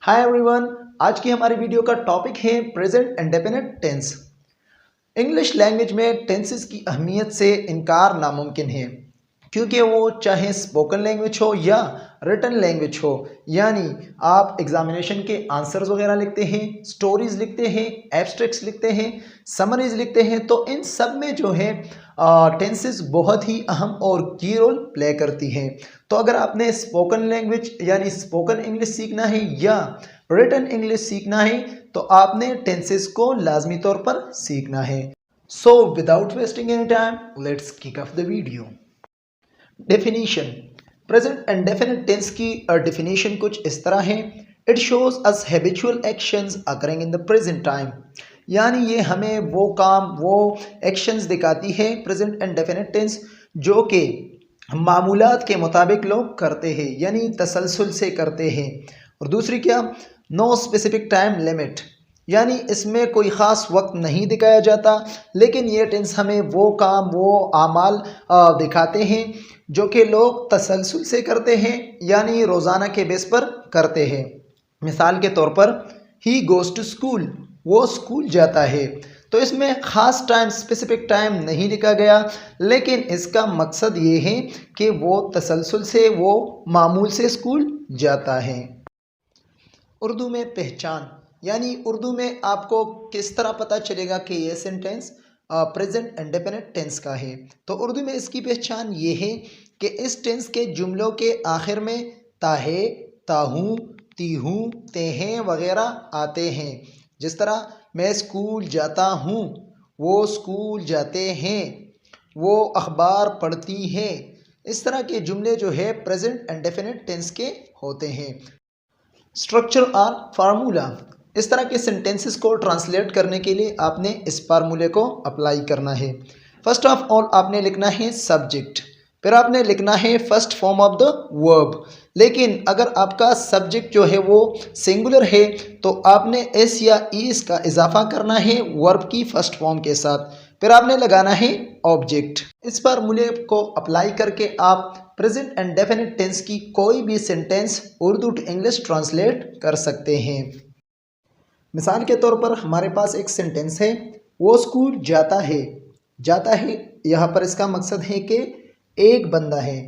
Hi everyone, आज की हमारी वीडियो का टॉपिक है present indefinite tense. English language में टेंसेस की अहमियत से इनकार नामुमकिन है, क्योंकि वो चाहे स्पोकन लैंग्वेज हो या रिटन लैंग्वेज हो, यानी आप एग्जामिनेशन के आंसर्स वगैरह लिखते हैं, स्टोरीज लिखते हैं, एब्स्ट्रैक्ट्स लिखते हैं, समरीज लिखते हैं, तो इन सब में जो है टेंसेस बहुत ही अहम और की रोल प्ले करती हैं। तो अगर आपने स्पोकन लैंग्वेज यानी स्पोकन इंग्लिश सीखना है या रिटन इंग्लिश सीखना है, तो आपने टेंसेस को लाजमी तौर पर सीखना है। So without wasting any time, let's kick off the video. Definition. Present indefinite tense की डेफिनेशन कुछ इस तरह है। It shows us habitual actions occurring in the present time, यानी ये हमें वो काम, वो एक्शंस दिखाती है प्रेजेंट इंडेफिनिट टेंस जो कि मामूलात के मुताबिक लोग करते हैं, यानी तसलसल से करते हैं। और दूसरी क्या, नो स्पेसिफिक टाइम लिमिट, यानी इसमें कोई ख़ास वक्त नहीं दिखाया जाता, लेकिन ये टेंस हमें वो काम, वो आमाल दिखाते हैं जो कि लोग तसलसल से करते हैं, यानी रोज़ाना के बेस पर करते हैं। मिसाल के तौर पर ही गोज़ टू स्कूल, वो स्कूल जाता है। तो इसमें ख़ास टाइम, स्पेसिफिक टाइम नहीं लिखा गया, लेकिन इसका मकसद ये है कि वो तसलसल से, वो मामूल से स्कूल जाता है। उर्दू में पहचान, यानी उर्दू में आपको किस तरह पता चलेगा कि ये सेंटेंस प्रेजेंट इंडेफिनिट टेंस का है। तो उर्दू में इसकी पहचान ये है कि इस टेंस के जुमलों के आखिर में ताहे, ताहूँ, तीहूँ, तेहें वगैरह आते हैं। जिस तरह मैं स्कूल जाता हूँ, वो स्कूल जाते हैं, वो अखबार पढ़ती हैं। इस तरह के जुमले जो है प्रेजेंट इंडेफिनिट टेंस के होते हैं। स्ट्रक्चर और फार्मूला, इस तरह के सेंटेंसेस को ट्रांसलेट करने के लिए आपने इस फार्मूले को अप्लाई करना है। फर्स्ट ऑफ ऑल आपने लिखना है सब्जेक्ट, फिर आपने लिखना है first form of the verb. लेकिन अगर आपका सब्जेक्ट जो है वो सिंगुलर है, तो आपने एस या ईस का इजाफा करना है वर्ब की फर्स्ट फॉर्म के साथ, फिर आपने लगाना है ऑब्जेक्ट। इस फार्मूले को अप्लाई करके आप प्रेजेंट इंडेफिनिट टेंस की कोई भी sentence Urdu to English translate कर सकते हैं। मिसाल के तौर पर हमारे पास एक सेंटेंस है, वो स्कूल जाता है। जाता है यहाँ पर इसका मकसद है कि एक बंदा है,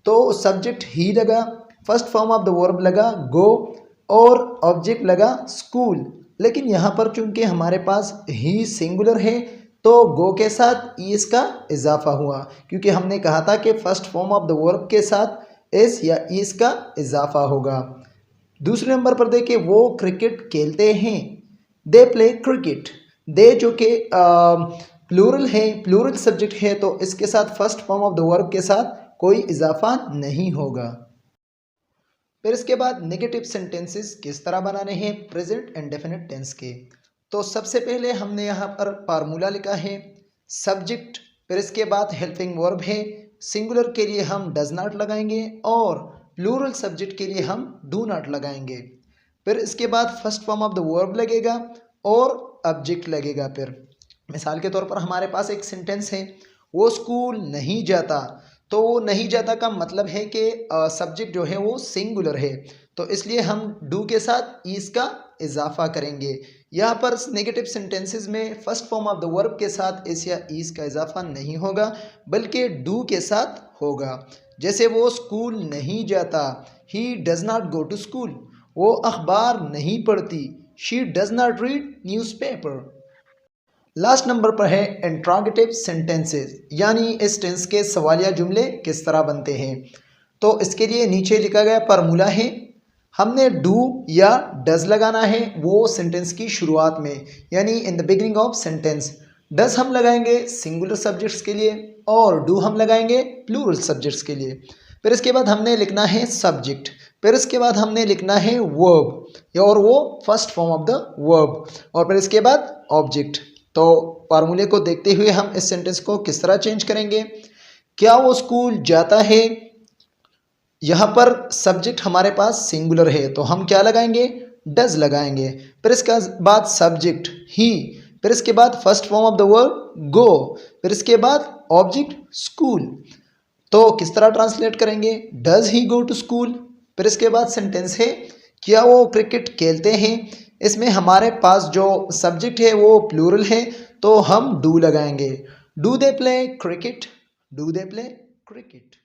तो सब्जेक्ट ही लगा, first form of the verb लगा गो, और ऑब्जेक्ट लगा स्कूल। लेकिन यहाँ पर चूंकि हमारे पास ही सिंगुलर है, तो गो के साथ ईस का इजाफा हुआ, क्योंकि हमने कहा था कि first form of the verb के साथ एस या ईस का इजाफा होगा। दूसरे नंबर पर देखिए, वो क्रिकेट खेलते हैं, दे प्ले क्रिकेट। दे जो कि प्लूरल है, प्लूरल सब्जेक्ट है, तो इसके साथ first form of the verb के साथ कोई इजाफा नहीं होगा। फिर इसके बाद नेगेटिव सेंटेंसेस किस तरह बनाने हैं प्रेजेंट इंडेफिनिट टेंस के। तो सबसे पहले हमने यहाँ पर फार्मूला लिखा है सब्जेक्ट, फिर इसके बाद हेल्पिंग वर्ब है, सिंगुलर के लिए हम डज नॉट लगाएंगे और प्लूरल सब्जेक्ट के लिए हम डू नॉट लगाएंगे। फिर इसके बाद first form of the verb लगेगा और ऑब्जेक्ट लगेगा। फिर मिसाल के तौर पर हमारे पास एक सेंटेंस है, वो स्कूल नहीं जाता। तो वो नहीं जाता का मतलब है कि सब्जेक्ट जो है वो सिंगुलर है, तो इसलिए हम डू के साथ ईस का इजाफा करेंगे। यहाँ पर नेगेटिव सेंटेंसेस में first form of the verb के साथ एस या ईस का इजाफा नहीं होगा, बल्कि डू के साथ होगा। जैसे वो स्कूल नहीं जाता, he does not go to school. वो अखबार नहीं पढ़ती, she does not read newspaper. Last number पर है इंट्रोगेटिव सेंटेंसेस, यानी इस टेंस के सवालिया जुमले किस तरह बनते हैं। तो इसके लिए नीचे लिखा गया फार्मूला है, हमने डू या डज लगाना है वो सेंटेंस की शुरुआत में, यानी in the beginning of sentence. Does हम लगाएंगे सिंगुलर सब्जेक्ट्स के लिए और डू हम लगाएंगे प्लूरल सब्जेक्ट्स के लिए। फिर इसके बाद हमने लिखना है सब्जेक्ट, फिर इसके बाद हमने लिखना है वर्ब और वो first form of the verb, और फिर इसके बाद ऑब्जेक्ट। तो फार्मूले को देखते हुए हम इस सेंटेंस को किस तरह चेंज करेंगे। क्या वो स्कूल जाता है, यहाँ पर सब्जेक्ट हमारे पास सिंगुलर है, तो हम क्या लगाएंगे, डज लगाएंगे। फिर इसके बाद सब्जेक्ट ही, फिर इसके बाद first form of the verb go, फिर इसके बाद ऑब्जेक्ट स्कूल। तो किस तरह ट्रांसलेट करेंगे, does he go to school. फिर इसके बाद सेंटेंस है, क्या वो क्रिकेट खेलते हैं? इसमें हमारे पास जो सब्जेक्ट है वो प्लूरल है, तो हम डू लगाएंगे। Do they play cricket? Do they play cricket?